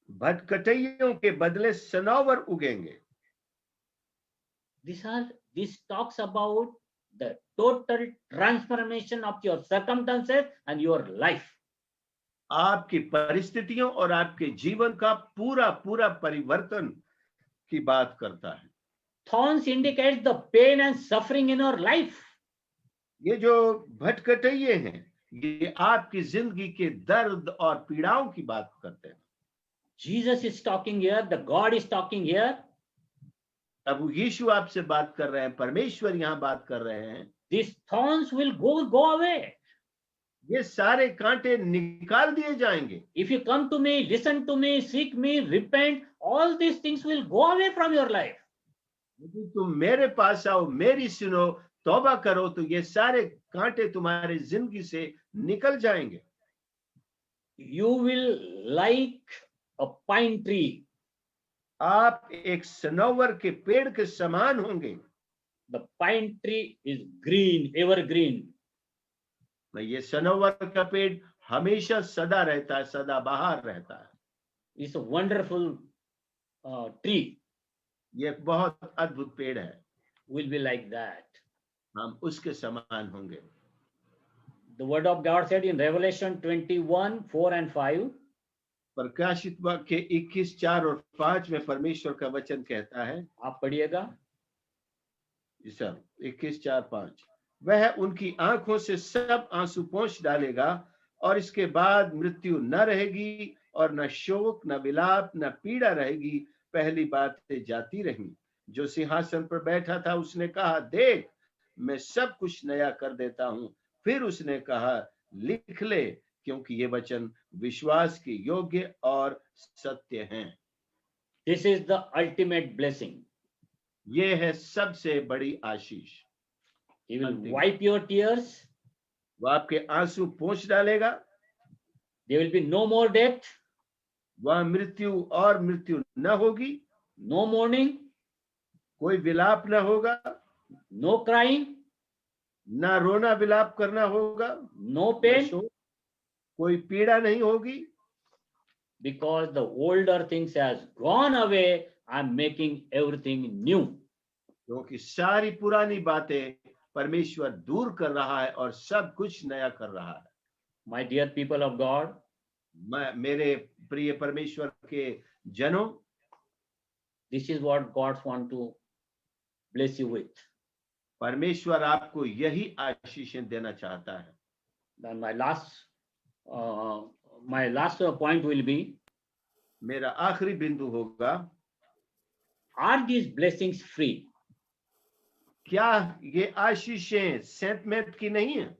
भटकटैयों के बदले सनोवर उगेंगे। This talks about the total transformation of your circumstances and your life. आपकी परिस्थितियों और आपके जीवन का पूरा पूरा परिवर्तन की बात करता है। Thorns indicates the pain and suffering in your life. ये जो भटकटैये हैं, ये आपकी जिंदगी के दर्द और पीड़ाओं की बात करते हैं। Jesus is talking here, the God is talking here. अब यीशु आपसे बात कर रहे हैं, परमेश्वर यहाँ बात कर रहे हैं। These thorns will go away. ये सारे कांटे निकाल दिए जाएंगे। If you come to me, listen to me, seek me, repent, all these things will go away from your life. यदि तुम मेरे पास आओ, मेरी सुनो, तौबा करो, तो ये सारे कांटे तुम्हारी जिंदगी से निकल जाएंगे। You will like a pine tree. आप एक सनोवर के पेड़ के समान होंगे। The pine tree is green, evergreen. ये सनोवर का पेड़ हमेशा सदा रहता है, सदा बहार रहता है। It's a wonderful tree. ये एक बहुत अद्भुत पेड़ है। Will be like that. हम उसके समान होंगे। The word of God said in Revelation 21:4 and 5. प्रकाशित वाक्य 21:4 और 5 में परमेश्वर का वचन कहता है, आप पढ़िएगा। जी सर, 21:4-5, वह उनकी आंखों से सब आंसू पोंछ डालेगा और इसके बाद मृत्यु न रहेगी और न शोक, न विलाप, न पीड़ा रहेगी, पहली बातें जाती रहीं। जो सिंहासन पर बैठा था उसने कहा, देख मैं सब कुछ नया कर देता हूं। फिर उसने कहा, लिख ले, क्योंकि ये वचन विश्वास के योग्य और सत्य हैं। This is the ultimate blessing. ये है सबसे बड़ी आशीष। He will wipe your tears. वो आपके आंसू पोंछ डालेगा। There will be no more death. वह मृत्यु न होगी। No mourning. कोई विलाप न होगा। No crying. ना रोना विलाप करना होगा। No pain. कोई पीड़ा नहीं होगी। Because the older things has gone away, I'm making everything new. क्योंकि सारी पुरानी बातें परमेश्वर दूर कर रहा है और सब कुछ नया कर रहा है। My dear people of God, मेरे प्रिय परमेश्वर के जनों, this is what God wants to bless you with. परमेश्वर आपको यही आशीषें देना चाहता है। Then my last point will be, मेरा आखिरी बिंदु होगा, are these blessings free? क्या ये आशीषें सेंत मैथ की नहीं है?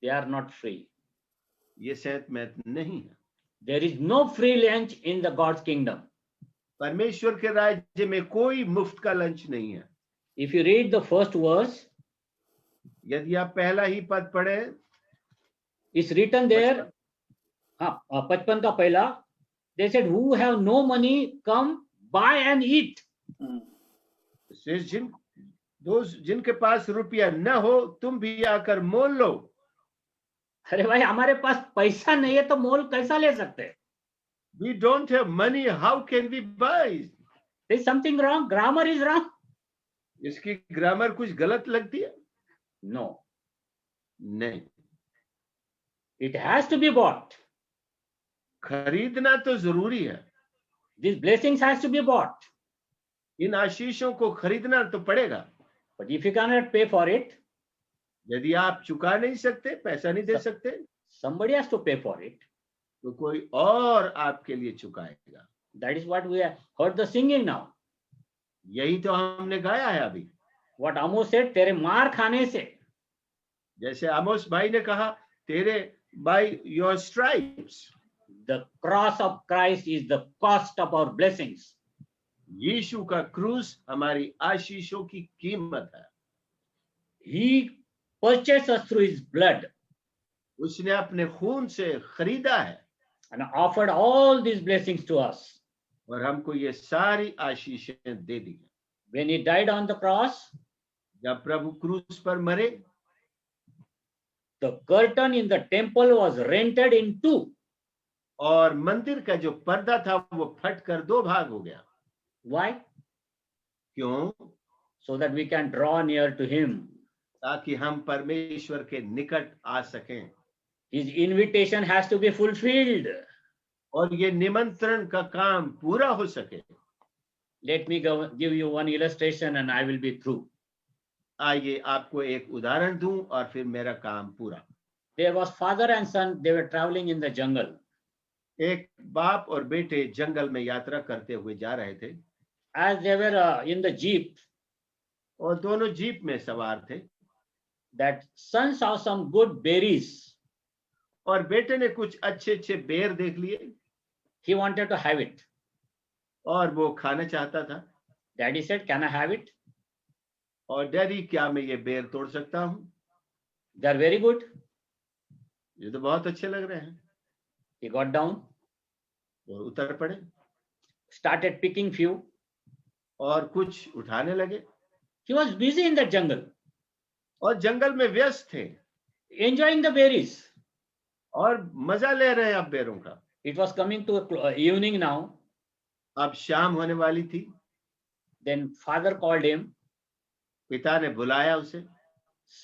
They are not free. ये सेंत मैथ नहीं है। There is no free lunch in the God's kingdom. परमेश्वर के राज्य में कोई मुफ्त का लंच नहीं है। If you read the first verse, यदि आप पहला ही पद पढ़े, it's written there, 55 का पहला, they said, who have no money, come buy and eat. जिनके पास रुपया न हो, तुम भी आकर मोल लो। अरे भाई, हमारे पास पैसा नहीं है तो मोल कैसा ले सकते? We don't have money, how can we buy? There is something wrong. Grammar is wrong. इसकी ग्रामर कुछ गलत लगती है? No. नहीं। It has to be bought. खरीदना तो जरूरी है। These blessings has to be bought. इन आशीषों को खरीदना तो पड़ेगा। But if you cannot pay for it, यदि आप चुका नहीं सकते, पैसा नहीं दे सकते, somebody has to pay for it. तो कोई और आपके लिए चुकाएगा। That is what we have heard the singing now. यही तो हमने गाया है अभी। What Amos said, तेरे मार खाने से, जैसे आमोस भाई ने कहा, तेरे by your stripes, the cross of Christ is the cost of our blessings. यीशु का क्रूस हमारी आशीषों की कीमत है। He purchased us through his blood. उसने अपने खून से खरीदा है and offered all these blessings to us. और हमको ये सारी आशीषें दे दी हैं। When he died on the cross, जब प्रभु क्रूस पर मरे, the curtain in the temple was rented in two. और मंदिर का जो पर्दा था वो फटकर दो भाग हो गया। Why? क्यों? So that we can draw near to him. ताकि हम परमेश्वर के निकट आ सकें। His invitation has to be fulfilled. और ये निमंत्रण का काम पूरा हो सके। Let me give you one illustration and I will be through. आइए आपको एक उदाहरण दूं और फिर मेरा काम पूरा। There was father and son, they were traveling in the jungle. एक बाप और बेटे जंगल में यात्रा करते हुए जा रहे थे। As they were in the jeep, और दोनों जीप में सवार थे। that son saw some good berries. और बेटे ने कुछ अच्छे बेर देख लिए। He wanted to have it. और वो खाना चाहता था। Daddy said, "Can I have it?" और डैडी, क्या मैं ये बेर तोड़ सकता हूँ? They are very good. ये तो बहुत अच्छे लग रहे हैं। He got down, और उतर पड़े। started picking few. और कुछ उठाने लगे। He was busy in the jungle, और जंगल में व्यस्त थे। enjoying the berries. और मजा ले रहे हैं अब बेरों का। It was coming to evening now. अब शाम होने वाली थी। Then father called him. पिता ने बुलाया उसे।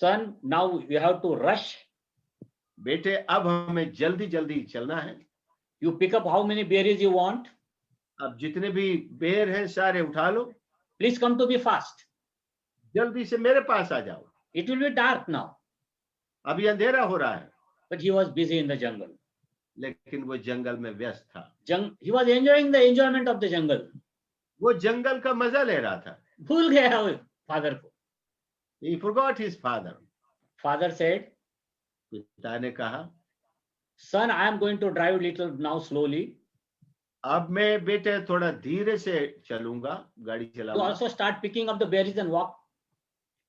Son, now you have to rush. बेटे, अब हमें जल्दी जल्दी चलना है। You pick up how many berries you want. अब जितने भी बेर हैं सारे उठा लो। Please come to me fast. जल्दी से मेरे पास आ जाओ। It will be dark now. अभी अंधेरा हो रहा है। But he was busy in the jungle. लेकिन वो जंगल में व्यस्त था। He was enjoying the enjoyment of the jungle. वो जंगल का मजा ले रहा था। भूल गया वो father को। He forgot his father. Father said, पिता ने कहा, "Son, I am going to drive little now slowly. अब मैं बेटे थोड़ा धीरे से चलूंगा, गाड़ी You चलाऊंगा। also start picking up the berries and walk.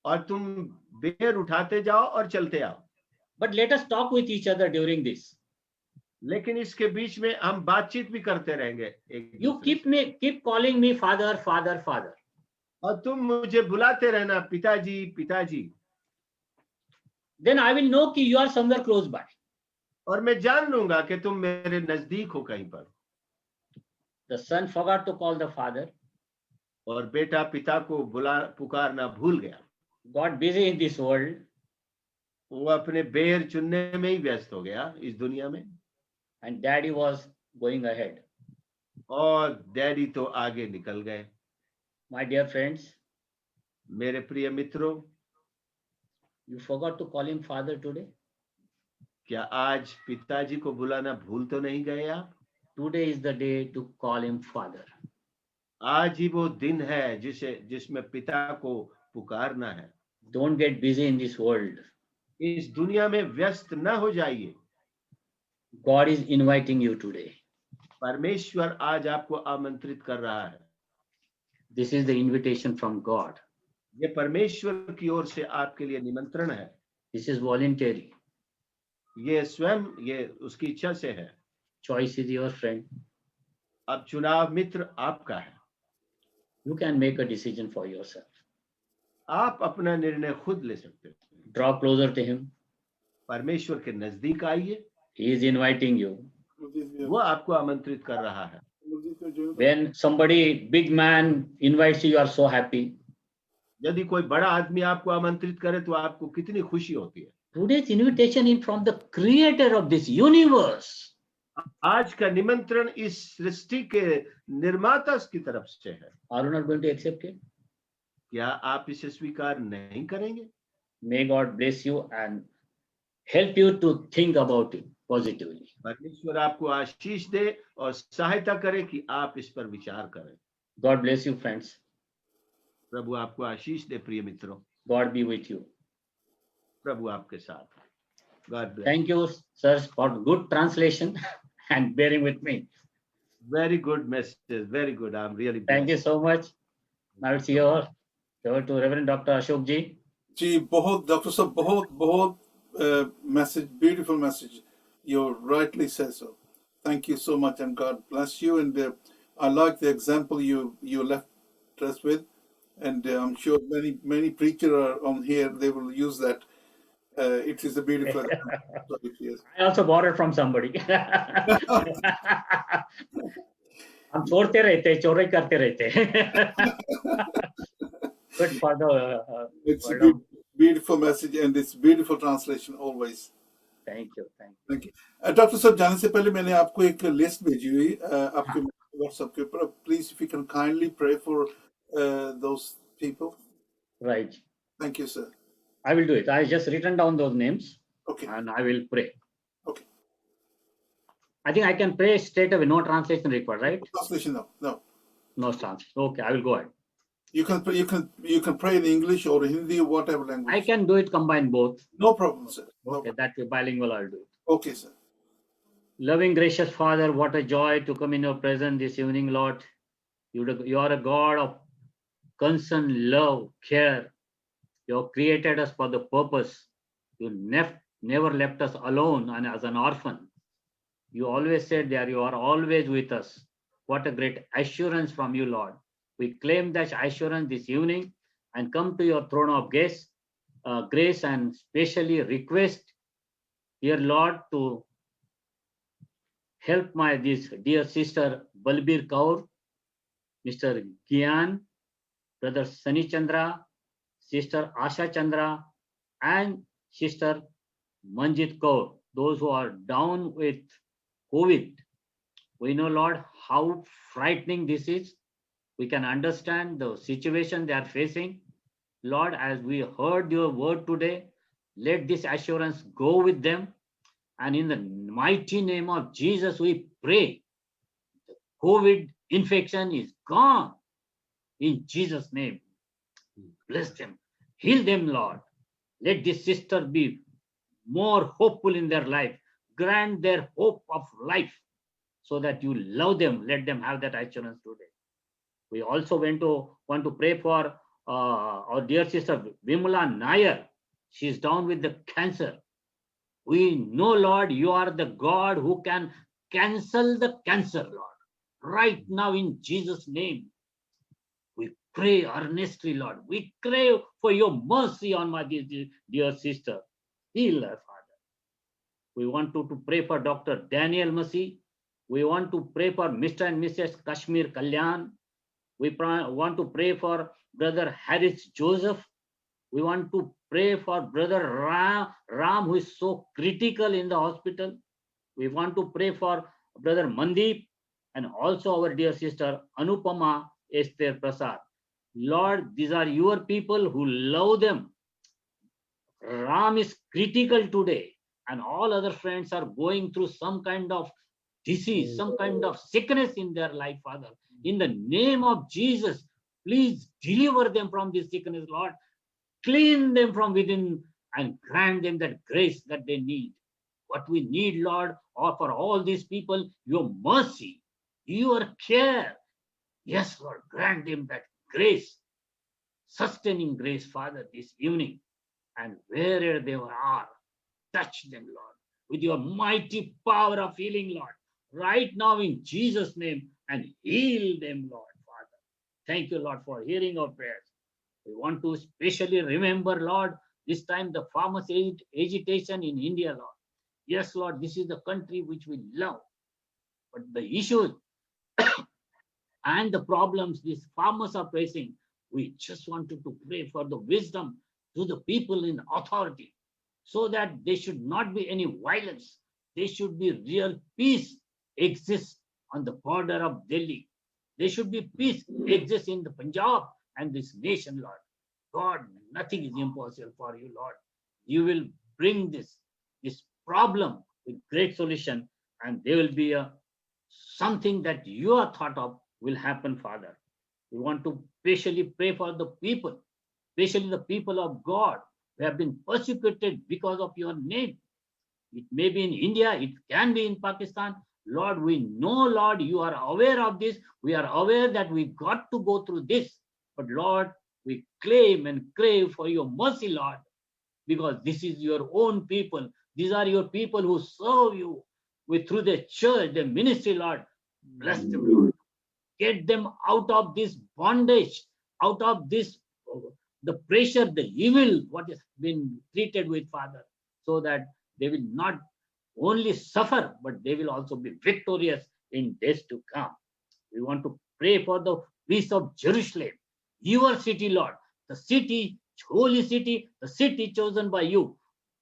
और तुम बेर उठाते जाओ और चलते आओ। But let us talk with each other during this. लेकिन इसके बीच में हम बातचीत भी करते रहेंगे। You keep calling me father, father, father. और तुम मुझे बुलाते रहना, पिताजी, पिताजी। Then I will know कि you are somewhere close by. और मैं जान लूंगा कि तुम मेरे नजदीक हो कहीं पर। The son forgot to call the father. और बेटा पिता को पुकारना भूल गया। Got busy in this world. वो अपने बेर चुनने में ही व्यस्त हो गया इस दुनिया में। And daddy was going ahead. और डैडी तो आगे निकल गए। My dear friends, मेरे प्रिय मित्रों, you forgot to call him father today. क्या आज पिताजी को बुलाना भूल तो नहीं गए आप? Today is the day to call him father. आज ही वो दिन है जिसमें पिता को पुकारना है। Don't get busy in this world. इस दुनिया में व्यस्त न हो जाइए। God is inviting you today. परमेश्वर आज आपको आमंत्रित कर रहा है। This is the invitation from God. ये परमेश्वर की ओर से आपके लिए निमंत्रण है। This is voluntary. ये स्वयं ये उसकी इच्छा से है। Choice is your friend. अब चुनाव मित्र आपका है। You can make a decision for yourself. आप अपना निर्णय खुद ले सकते हैं। Draw closer to him. परमेश्वर के नजदीक आइए। He is inviting you. वो आपको आमंत्रित कर रहा है। When somebody, big man, invites you, you are so happy. यदि कोई बड़ा आदमी आपको आमंत्रित करे तो आपको कितनी खुशी होती है। Today's invitation is from the creator of this universe. आज का निमंत्रण इस सृष्टि के निर्माता की तरफ से है। Are you not going to accept it? क्या आप इसे स्वीकार नहीं करेंगे? May God bless you and help you to think about it positively. परमेश्वर आपको आशीष दे और सहायता करे कि आप इस पर विचार करें। God bless you, friends. प्रभु आपको आशीष दे प्रिय मित्रों। God be with you. प्रभु आपके साथ। God bless. Thank you, sirs, for good translation and bearing with me. Very good message. Very good. I'm really blessed. Thank you so much. Now it's over to Reverend Dr. Ashok ji. जी बहुत doctor साहब बहुत बहुत message, beautiful message. You rightly said so. Thank you so much, and God bless you. And I like the example you left us with, and I'm sure many preachers are on here. They will use that. It is a beautiful example. Yes. I also borrowed from somebody. हम चोरते रहते, चोरी करते रहते. Good for the It's a word of. beautiful message, and it's beautiful translation always. Thank you, thank you. Thank you. Doctor साहब जाने से पहले मैंने आपको एक लिस्ट भेजी हुई आपके व्हाट्सएप के ऊपर. Please, if you can kindly pray for those people. Right. Thank you, sir. I will do it. I just written down those names. Okay. And I will pray. Okay. I think I can pray straight away. No translation required, right? Translation, no. No translation. Okay, I will go ahead. You can pray in English or Hindi or whatever language. I can do it, combine both. No problem, sir. No Okay, problem. that way bilingual I'll do it. Okay, sir. Loving, gracious Father, what a joy to come in your presence this evening, Lord. You are a God of concern, love, care. You have created us for the purpose. You never left us alone and as an orphan. You always said there, you are always with us. What a great assurance from you, Lord. We claim that assurance this evening and come to your throne of grace and specially request, dear Lord, to help this dear sister Balbir Kaur, Mr. Gyan, Brother Sani Chandra, Sister Asha Chandra, and Sister Manjit Kaur, those who are down with COVID. We know, Lord, how frightening this is. We can understand the situation they are facing. Lord, as we heard your word today, let this assurance go with them. And in the mighty name of Jesus, we pray. The COVID infection is gone. In Jesus' name, bless them. Heal them, Lord. Let this sister be more hopeful in their life. Grant their hope of life so that you love them. Let them have that assurance today. We also want to pray for our dear sister Vimala Nair. She's down with the cancer. We know, Lord, you are the God who can cancel the cancer, Lord. Right now, in Jesus' name, we pray earnestly, Lord. We crave for your mercy on my dear sister. Heal her, Father. We want to pray for Dr. Daniel Masi. We want to pray for Mr. and Mrs. Kashmir Kalyan. We want to pray for Brother Harris Joseph. We want to pray for Brother Ram, who is so critical in the hospital. We want to pray for Brother Mandeep and also our dear sister Anupama Esther Prasad. Lord, these are your people who love them. Ram is critical today, and all other friends are going through some kind of disease, some kind of sickness in their life, Father. In the name of Jesus, please deliver them from this sickness, Lord. Clean them from within and grant them that grace that they need. What we need, Lord, or for all these people, your mercy, your care. Yes, Lord, grant them that grace, sustaining grace, Father, this evening. And wherever they are, touch them, Lord, with your mighty power of healing, Lord, right now in Jesus' name, and heal them, Lord, Father. Thank you, Lord, for hearing our prayers. We want to especially remember, Lord, this time the farmers' agitation in India, Lord. Yes, Lord, this is the country which we love. But the issues and the problems these farmers are facing, we just wanted to pray for the wisdom to the people in authority, so that there should not be any violence. There should be real peace exist on the border of Delhi. There should be peace exist in the Punjab and this nation, Lord. God, nothing is impossible for you, Lord. You will bring this problem with great solution, and there will be something that you are thought of will happen, Father. We want to especially pray for the people, especially the people of God who have been persecuted because of your name. It may be in India, it can be in Pakistan. Lord, we know, Lord, you are aware of this. We are aware that we got to go through this. But Lord, we claim and crave for your mercy, Lord. because this is your own people. These are your people who serve you through the church, the ministry, Lord. Bless them, Lord. Get them out of this bondage, out of this, the pressure, the evil, what has been treated with, Father, so that they will not only suffer, but they will also be victorious in days to come. We want to pray for the peace of Jerusalem, your city, Lord, the city, holy city, the city chosen by you.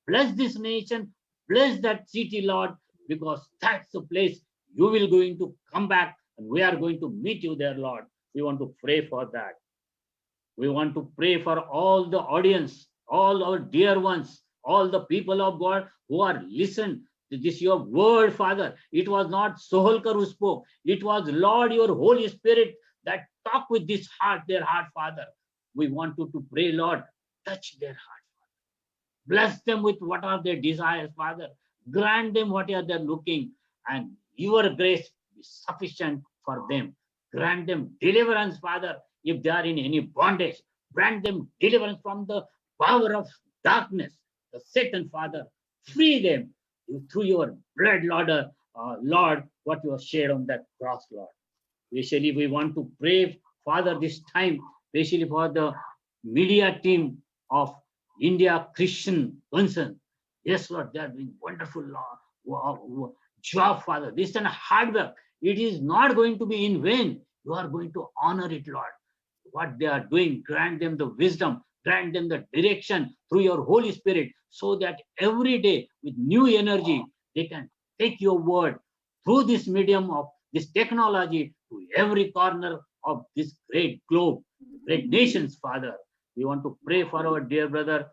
Bless this nation, bless that city, Lord, because that's the place you will going to come back, and we are going to meet you there, Lord. We want to pray for that. We want to pray for all the audience, all our dear ones, all the people of God who are listened to this your word, Father. It was not Soholkar who spoke. It was, Lord, your Holy Spirit that talked with this heart, their heart, Father. We want you to pray, Lord, touch their heart, Father. Bless them with what are their desires, Father. Grant them what are they looking, and your grace is sufficient for them. Grant them deliverance, Father, if they are in any bondage. Grant them deliverance from the power of darkness, the Satan, Father. Free them through your blood, Lord, what you have shed on that cross, Lord. Especially we want to pray, Father, this time, especially for the media team of India Christian Concern. Yes, Lord, they are doing wonderful job, Father. This is hard work. It is not going to be in vain. You are going to honor it, Lord. What they are doing, grant them the wisdom, grant them the direction through your Holy Spirit, so that every day with new energy, they can take your word through this medium of this technology to every corner of this great globe, great nations, Father. We want to pray for our dear brother,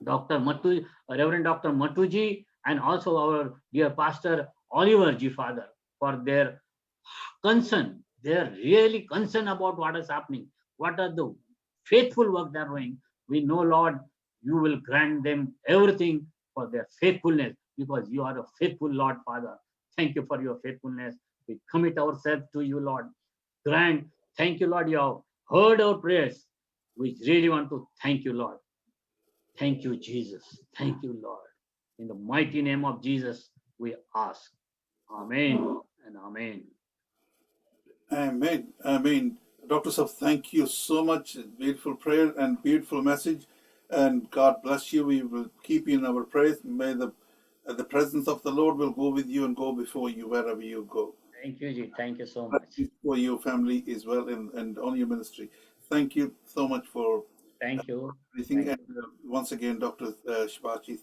Dr. Matu, Reverend Dr. Matuji, and also our dear Pastor Oliver G, Father, for their concern. They are really concerned about what is happening. What are the faithful work they are doing? We know, Lord, you will grant them everything for their faithfulness, because you are a faithful Lord, Father. Thank you for your faithfulness. We commit ourselves to you, Lord. Grant, thank you, Lord, you have heard our prayers. We really want to thank you, Lord. Thank you, Jesus. Thank you, Lord. In the mighty name of Jesus, we ask. Amen and amen. Amen. Amen. Dr. Saf, thank you so much. Beautiful prayer and beautiful message. And God bless you. We will keep you in our prayers. May the presence of the Lord will go with you and go before you wherever you go. Thank you, Ji. Thank you so much. For your family as well and on your ministry. Thank you so much for Thank you. everything. Thank And once again, Dr. Shivaji,